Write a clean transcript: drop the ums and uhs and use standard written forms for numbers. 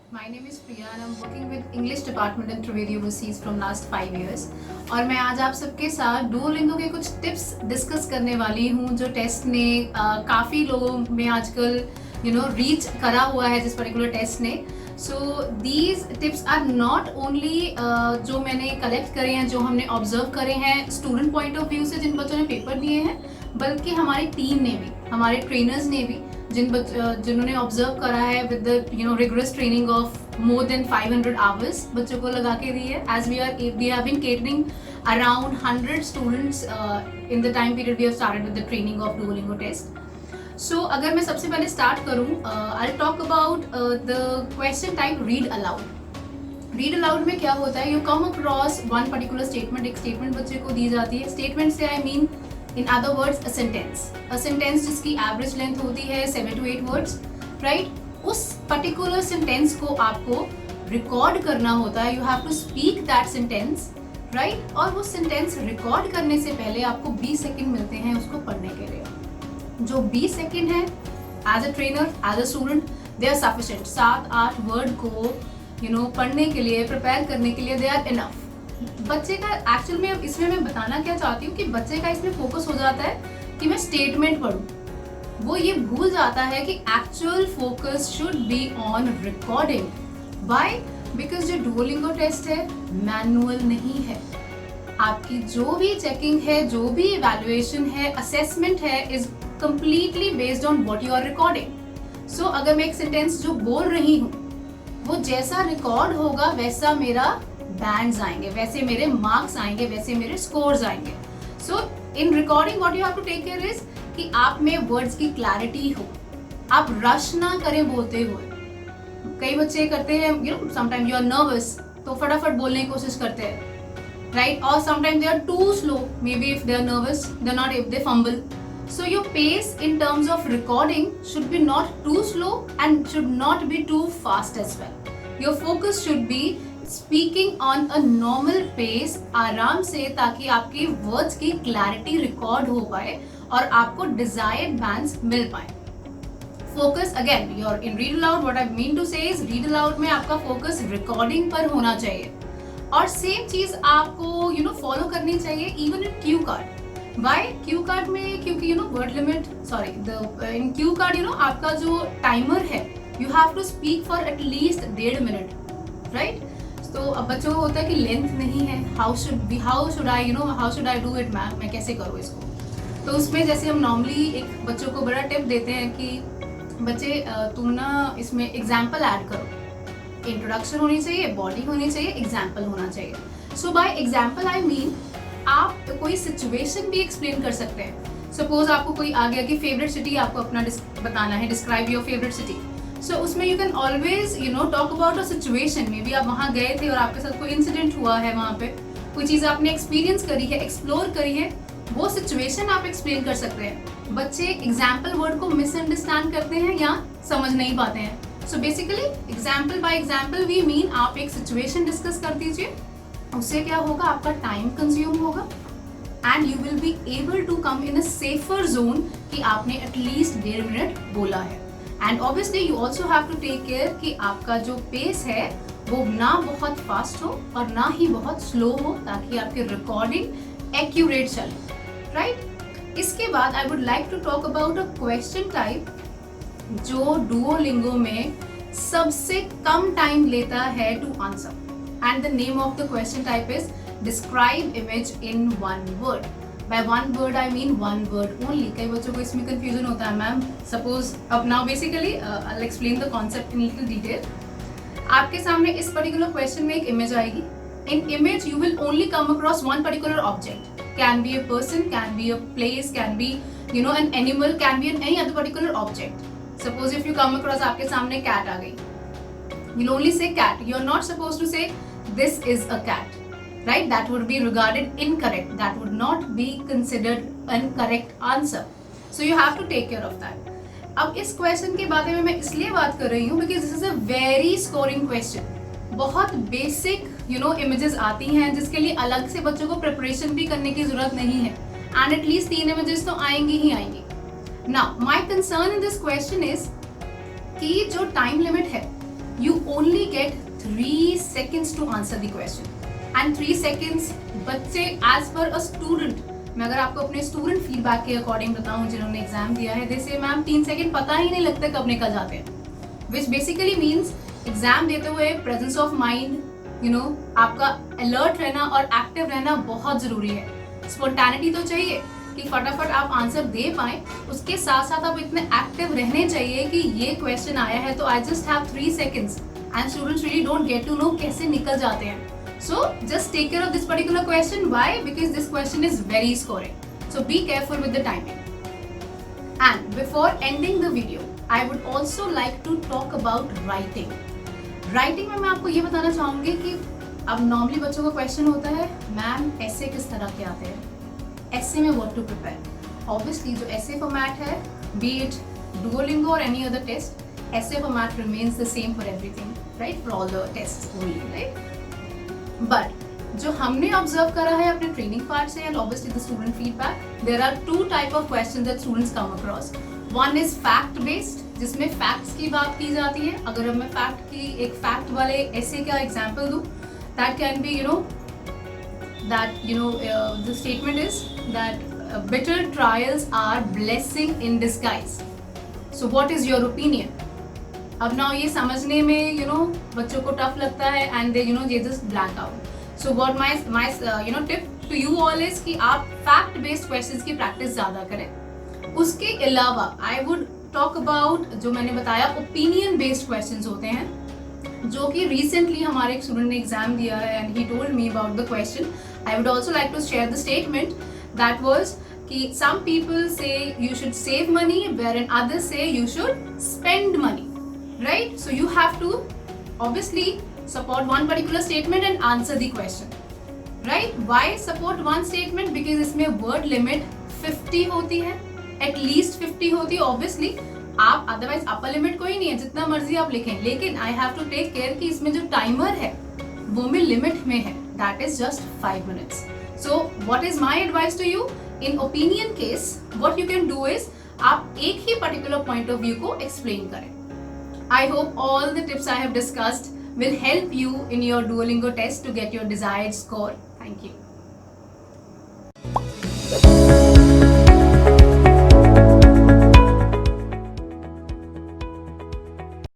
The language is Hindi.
My name is Priya and I'm working with English department in Trivedi Overseas from last 5 years. और मैं आज आप सबके साथ डुओलिंगो के कुछ टिप्स डिस्कस करने वाली हूँ जो टेस्ट ने काफ़ी लोगों में आजकल रीच करा हुआ है जिस पर्टिकुलर टेस्ट ने. So these tips are not only जो मैंने कलेक्ट करे हैं, जो हमने ऑब्जर्व करे हैं स्टूडेंट पॉइंट ऑफ व्यू से जिन बच्चों ने पेपर दिए हैं, बल्कि हमारी टीम ने भी, हमारे ट्रेनर्स ने भी जिन्होंने ऑब्जर्व करा है with the rigorous training of more than 500 hours बच्चों को लगा के दी है. As we have been catering around 100 students in the time period we have started with the training of Duolingo test. So अगर मैं सबसे पहले स्टार्ट करूँ, I will talk about the question type read aloud. Read aloud में क्या होता है, you come across one particular statement, एक स्टेटमेंट बच्चे को दी जाती है. स्टेटमेंट से I mean in other words a sentence जिसकी एवरेज लेंथ होती है 7 to 8 वर्ड्स, राइट. उस पर्टिकुलर सेंटेंस को आपको रिकॉर्ड करना होता है. You have to speak that sentence, right. और वो सेंटेंस रिकॉर्ड करने से पहले आपको 20 सेकेंड मिलते हैं उसको पढ़ने के लिए. जो 20 सेकेंड है as a trainer, as a student, they are sufficient. 7-8 word को पढ़ने के लिए, प्रिपेयर करने के लिए दे आर इनफ. बच्चे का एक्चुअल में, अब इसमें मैं बताना क्या चाहती हूँ कि बच्चे का इसमें फोकस हो जाता है कि मैं स्टेटमेंट पढ़ूं. वो ये भूल जाता है कि actual focus should be on recording. Why? Because जो डुओलिंगो टेस्ट है मैनुअल नहीं है. आपकी जो भी चेकिंग है, जो भी इवैल्यूएशन है, असेसमेंट है, is completely based on what you are recording. So अगर मैं एक सेंटेंस जो बोल रही हूँ वो जैसा रिकॉर्ड होगा वैसा मेरा बैंड्स आएंगे, वैसे मेरे मार्क्स आएंगे, वैसे मेरे स्कोर्स आएंगे. So in recording what you have to take care is कि आप में वर्ड्स की क्लैरिटी हो, आप रश ना करें बोलते हुए. कई बच्चे करते हैं समटाइम यू आर नर्वस तो फटाफट बोलने की कोशिश करते हैं, राइट. और sometime they are too slow, maybe if they are nervous they are not, if they fumble. So your pace in terms of recording should be not too slow and should not be too fast as well. Your focus should be speaking on a normal pace, आराम से, ताकि आपकी words की clarity record हो पाए और आपको desired bands मिल पाए. Focus again, you're in read aloud. What I mean to say is read aloud में आपका focus recording पर होना चाहिए. और same चीज आपको follow करनी चाहिए even in cue card. Why? Cue card में, क्योंकि word limit, sorry, in cue card आपका जो टाइमर है, you have to speak for at least 1.5 minute, right. तो अब बच्चों को होता है कि लेंथ नहीं है, how should I do it ma'am, मैं कैसे करूँ इसको. तो उसमें जैसे हम नॉर्मली एक बच्चों को बड़ा टिप देते हैं कि बच्चे तुम ना इसमें एग्जाम्पल ऐड करो. इंट्रोडक्शन होनी चाहिए, बॉडी होनी चाहिए, एग्जाम्पल होना चाहिए. सो बाय एग्जाम्पल आई मीन आप कोई सिचुएशन भी एक्सप्लेन कर सकते हैं. सपोज आपको कोई आ गया कि फेवरेट सिटी आपको अपना बताना है, डिस्क्राइब योर फेवरेट सिटी. सो उसमें you can always talk about a situation. May be आप वहाँ गए थे और आपके साथ कोई इंसिडेंट हुआ है, वहाँ पे कोई चीज़ आपने एक्सपीरियंस करी है, एक्सप्लोर करी है, वो सिचुएशन आप एक्सप्लेन कर सकते हैं. बच्चे एग्जाम्पल वर्ड को मिसअंडरस्टैंड करते हैं या समझ नहीं पाते हैं. So basically example by example we mean आप एक सिचुएशन डिस्कस कर दीजिए. उससे क्या होगा, आपका टाइम कंज्यूम होगा and you will be able to come in a safer zone कि आपने एटलीस्ट 1.5 मिनट बोला है. And obviously you also have to take care कि आपका जो पेस है वो ना बहुत फास्ट हो और ना ही बहुत स्लो हो, ताकि आपकी रिकॉर्डिंग एक्यूरेट चले, राइट. इसके बाद I would like to talk about a question type जो डुओलिंगो में सबसे कम टाइम लेता है to answer. And the name of the question type is describe image in one word. By one word I mean one word only. कई बच्चों को इसमें confusion होता है मैम. Suppose अब now basically I'll explain the concept in little detail. आपके सामने इस particular question में एक image आएगी. In image you will only come across one particular object. Can be a person, can be a place, can be an animal, can be any other particular object. Suppose if you come across आपके सामने cat आ गई, you'll only say cat. You're not supposed to say this is a cat, right? That would be regarded incorrect. That would not be considered a correct answer. So you have to take care of that. अब इस क्वेश्चन के बारे में मैं इसलिए बात कर रही हूँ because this is a very scoring question. बहुत बेसिक इमेजेस आती हैं जिसके लिए अलग से बच्चों को प्रिपरेशन भी करने की जरूरत नहीं है. एंड एटलीस्ट 3 इमेजेस तो आएंगी ही आएंगी. Now my concern in this question is कि जो टाइम लिमिट है, you only get 3 seconds to answer the question. And 3 seconds बच्चे as per a student, मैं अगर आपको अपने स्टूडेंट फीडबैक के अकॉर्डिंग बताऊं जिन्होंने एग्जाम दिया है, दे से मैम 3 सेकंड पता ही नहीं लगता कब निकल जाते हैं, विच बेसिकली मीन्स एग्जाम देते हुए presence of mind, you know, आपका अलर्ट रहना और एक्टिव रहना बहुत जरूरी है। स्पॉन्टेनिटी तो चाहिए कि फटाफट आप आंसर दे पाए, उसके साथ साथ आप इतने एक्टिव रहने चाहिए कि ये क्वेश्चन आया है तो I just have 3 seconds and students really don't get to know कैसे निकल जाते हैं। So just take care of this particular question. Why? Because this question is very scoring. So be careful with the timing. And before ending the video, I would also like to talk about writing. Writing में मैं आपको ये बताना चाहूँगी कि अब नॉर्मली बच्चों का क्वेश्चन होता है, मैम ऐसे किस तरह के आते हैं, ऐसे में what to prepare. Obviously जो ऐसे फॉर्मेट है, be it Duolingo or any other test, ऐसे format remains the same for everything, right? For all the tests only, right? But जो हमने ऑब्जर्व करा है अपने ट्रेनिंग पार्ट से and obviously the student feedback, there are 2 type of questions that students come across. One is fact based, जिसमें फैक्ट्स की बात की जाती है. अगर मैं फैक्ट की एक फैक्ट वाले ऐसे का एग्जांपल दूं, that can be the statement is that bitter trials are blessing in disguise. So what is your opinion? अब ना ये समझने में बच्चों को टफ लगता है एंड दे ये just blank out. So what my tip to you all is कि आप फैक्ट बेस्ड क्वेश्चंस की प्रैक्टिस ज्यादा करें. उसके अलावा आई वुड टॉक अबाउट जो मैंने बताया ओपिनियन बेस्ड क्वेश्चंस होते हैं, जो कि रिसेंटली हमारे एक स्टूडेंट ने एग्जाम दिया है and he told me about the question. I would also like to share the statement that was कि some people say you should save money wherein others say you should spend money. Right? So you have to obviously support one particular statement and answer the question. Right? Why support one statement? Because इसमें word limit 50 होती है, at least 50 होती है. Obviously आप otherwise upper limit कोई नहीं है, जितना मर्जी आप लिखें, लेकिन I have to take care कि इसमें जो timer है वो में limit में है, that is just 5 minutes. So what is my advice to you? In opinion case, what you can do is आप एक ही particular point of view को explain करें. I hope all the tips I have discussed will help you in your Duolingo test to get your desired score. Thank you.